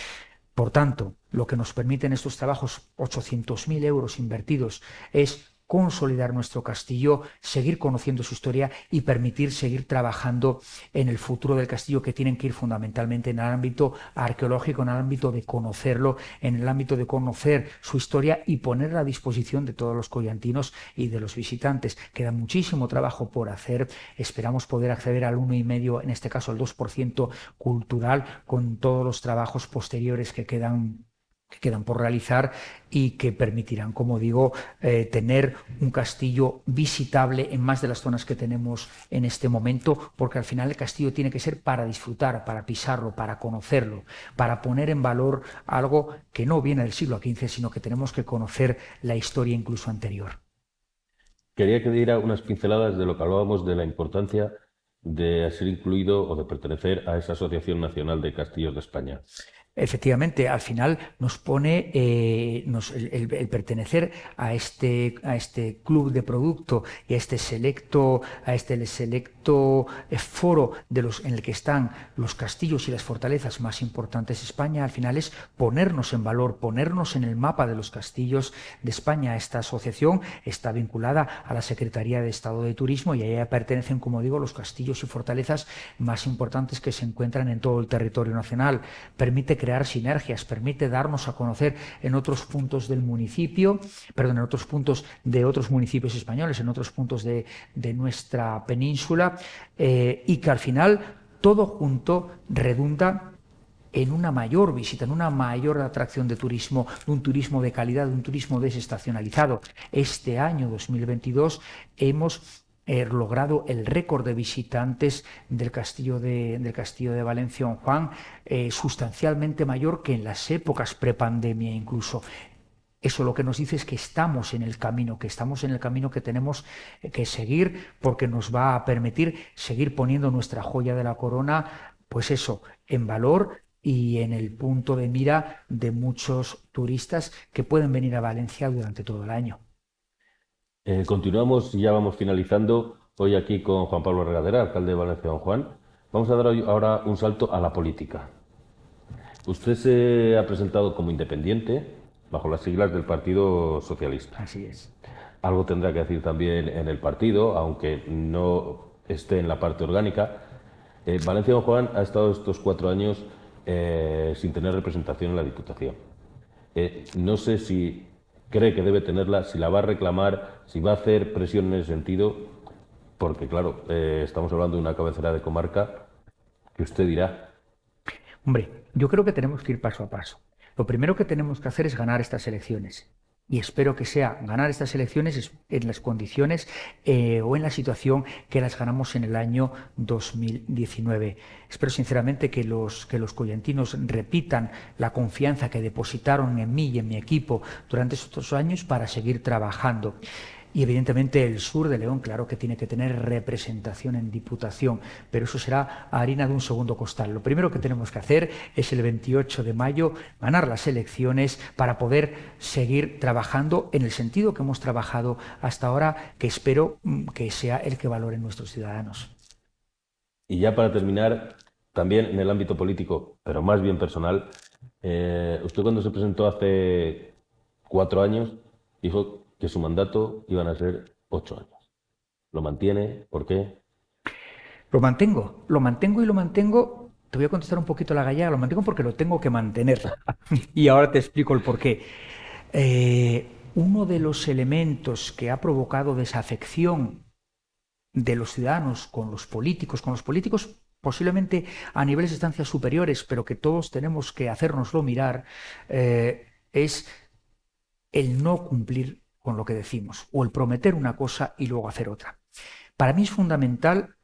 Por tanto, lo que nos permiten estos trabajos, 800.000 euros invertidos, es consolidar nuestro castillo, seguir conociendo su historia y permitir seguir trabajando en el futuro del castillo, que tienen que ir fundamentalmente en el ámbito arqueológico, en el ámbito de conocerlo, en el ámbito de conocer su historia y ponerla a disposición de todos los collantinos y de los visitantes. Queda muchísimo trabajo por hacer. Esperamos poder acceder al 1,5%, en este caso al 2% cultural, con todos los trabajos posteriores que quedan por realizar y que permitirán, como digo, tener un castillo visitable en más de las zonas que tenemos en este momento, porque al final el castillo tiene que ser para disfrutar, para pisarlo, para conocerlo, para poner en valor algo que no viene del siglo XV, sino que tenemos que conocer la historia incluso anterior. Quería que diera unas pinceladas de lo que hablábamos de la importancia de ser incluido o de pertenecer a esa Asociación Nacional de Castillos de España. Efectivamente, al final nos pone el pertenecer a este club de producto y a este selecto foro en el que están los castillos y las fortalezas más importantes de España. Al final es ponernos en valor, ponernos en el mapa de los castillos de España. Esta asociación está vinculada a la Secretaría de Estado de Turismo y a ella pertenecen, como digo, los castillos y fortalezas más importantes que se encuentran en todo el territorio nacional. Permite crear sinergias, permite darnos a conocer en otros puntos del municipio, en otros puntos de otros municipios españoles, en otros puntos de nuestra península, y que al final todo junto redunda en una mayor visita, en una mayor atracción de turismo, de un turismo de calidad, de un turismo desestacionalizado. Este año 2022 hemos logrado el récord de visitantes del castillo de Valencia Don Juan, sustancialmente mayor que en las épocas prepandemia incluso. Eso lo que nos dice es que estamos en el camino, que tenemos que seguir, porque nos va a permitir seguir poniendo nuestra joya de la corona, pues eso, en valor y en el punto de mira de muchos turistas que pueden venir a Valencia durante todo el año. Continuamos y ya vamos finalizando hoy aquí con Juan Pablo Regadera, alcalde de Valencia Don Juan. Vamos a dar ahora un salto a la política. Usted se ha presentado como independiente bajo las siglas del Partido Socialista. Así es. Algo tendrá que decir también en el partido, aunque no esté en la parte orgánica. Valencia Don Juan ha estado estos 4 años sin tener representación en la Diputación. No sé si cree que debe tenerla, si la va a reclamar, si va a hacer presión en ese sentido, porque claro, estamos hablando de una cabecera de comarca que usted dirá. Hombre, yo creo que tenemos que ir paso a paso. Lo primero que tenemos que hacer es ganar estas elecciones. Y espero que sea ganar estas elecciones en las condiciones o en la situación que las ganamos en el año 2019. Espero sinceramente que los collantinos repitan la confianza que depositaron en mí y en mi equipo durante estos años para seguir trabajando. Y evidentemente el sur de León, claro que tiene que tener representación en Diputación, pero eso será harina de un segundo costal. Lo primero que tenemos que hacer es el 28 de mayo ganar las elecciones para poder seguir trabajando en el sentido que hemos trabajado hasta ahora, que espero que sea el que valoren nuestros ciudadanos. Y ya para terminar, también en el ámbito político, pero más bien personal, usted cuando se presentó hace 4 años dijo que su mandato iban a ser 8 años. ¿Lo mantiene? ¿Por qué? Lo mantengo y lo mantengo. Te voy a contestar un poquito la gallega. Lo mantengo porque lo tengo que mantener. Y ahora te explico el porqué. Uno de los elementos que ha provocado desafección de los ciudadanos con los políticos posiblemente a niveles de instancias superiores, pero que todos tenemos que hacérnoslo mirar, es el no cumplir con lo que decimos, o el prometer una cosa y luego hacer otra. Para mí es fundamental,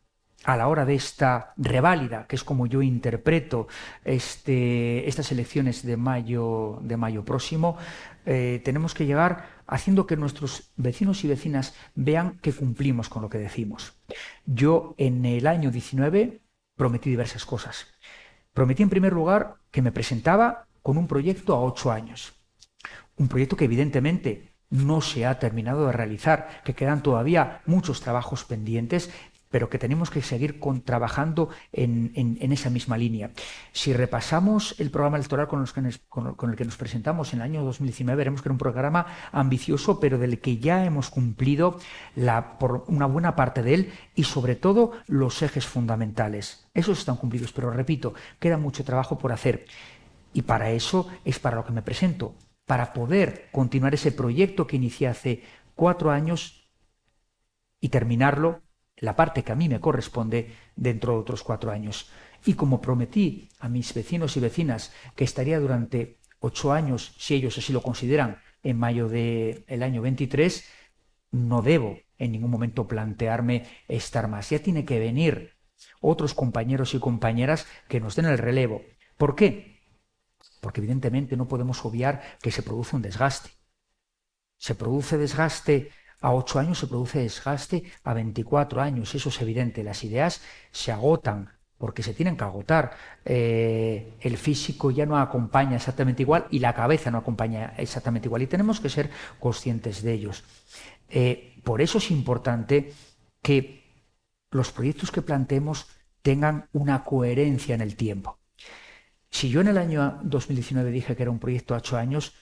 a la hora de esta reválida, que es como yo interpreto estas elecciones de mayo próximo, tenemos que llegar haciendo que nuestros vecinos y vecinas vean que cumplimos con lo que decimos. Yo en el año 19 prometí diversas cosas. Prometí en primer lugar que me presentaba con un proyecto a 8 años. Un proyecto que evidentemente no se ha terminado de realizar, que quedan todavía muchos trabajos pendientes, pero que tenemos que seguir trabajando en esa misma línea. Si repasamos el programa electoral con el que nos presentamos en el año 2019, veremos que era un programa ambicioso, pero del que ya hemos cumplido por una buena parte de él, y sobre todo los ejes fundamentales. Esos están cumplidos, pero repito, queda mucho trabajo por hacer. Y para eso es para lo que me presento, para poder continuar ese proyecto que inicié hace 4 años y terminarlo, la parte que a mí me corresponde, dentro de otros 4 años. Y como prometí a mis vecinos y vecinas que estaría durante 8 años, si ellos así lo consideran, en mayo del año 23, no debo en ningún momento plantearme estar más. Ya tiene que venir otros compañeros y compañeras que nos den el relevo. ¿Por qué? Porque evidentemente no podemos obviar que se produce un desgaste. Se produce desgaste a 8 años, se produce desgaste a 24 años, eso es evidente. Las ideas se agotan porque se tienen que agotar. El físico ya no acompaña exactamente igual y la cabeza no acompaña exactamente igual, y tenemos que ser conscientes de ellos. Por eso es importante que los proyectos que planteemos tengan una coherencia en el tiempo. Si yo en el año 2019 dije que era un proyecto a 8 años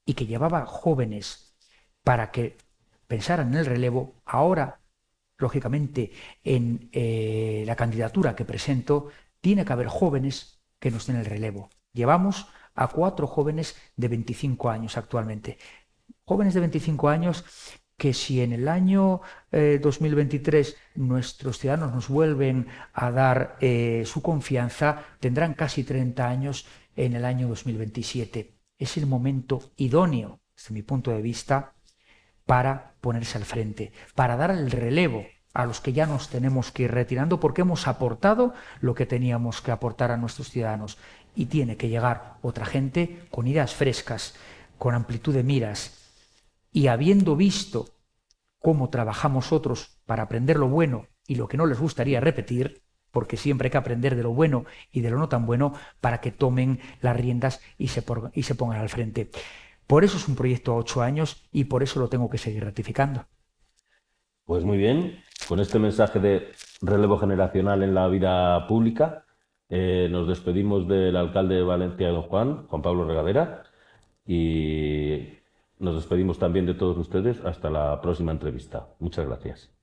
y que llevaba jóvenes para que pensaran en el relevo, ahora, lógicamente, en la candidatura que presento, tiene que haber jóvenes que nos den el relevo. Llevamos a 4 jóvenes de 25 años actualmente. Jóvenes de 25 años que si en el año 2023 nuestros ciudadanos nos vuelven a dar su confianza, tendrán casi 30 años en el año 2027. Es el momento idóneo, desde mi punto de vista, para ponerse al frente, para dar el relevo a los que ya nos tenemos que ir retirando, porque hemos aportado lo que teníamos que aportar a nuestros ciudadanos. Y tiene que llegar otra gente con ideas frescas, con amplitud de miras, y habiendo visto cómo trabajamos otros para aprender lo bueno y lo que no les gustaría repetir, porque siempre hay que aprender de lo bueno y de lo no tan bueno, para que tomen las riendas y se pongan al frente. Por eso es un proyecto a 8 años y por eso lo tengo que seguir ratificando. Pues muy bien, con este mensaje de relevo generacional en la vida pública, nos despedimos del alcalde de Valencia, don Juan Pablo Regadera, y nos despedimos también de todos ustedes hasta la próxima entrevista. Muchas gracias.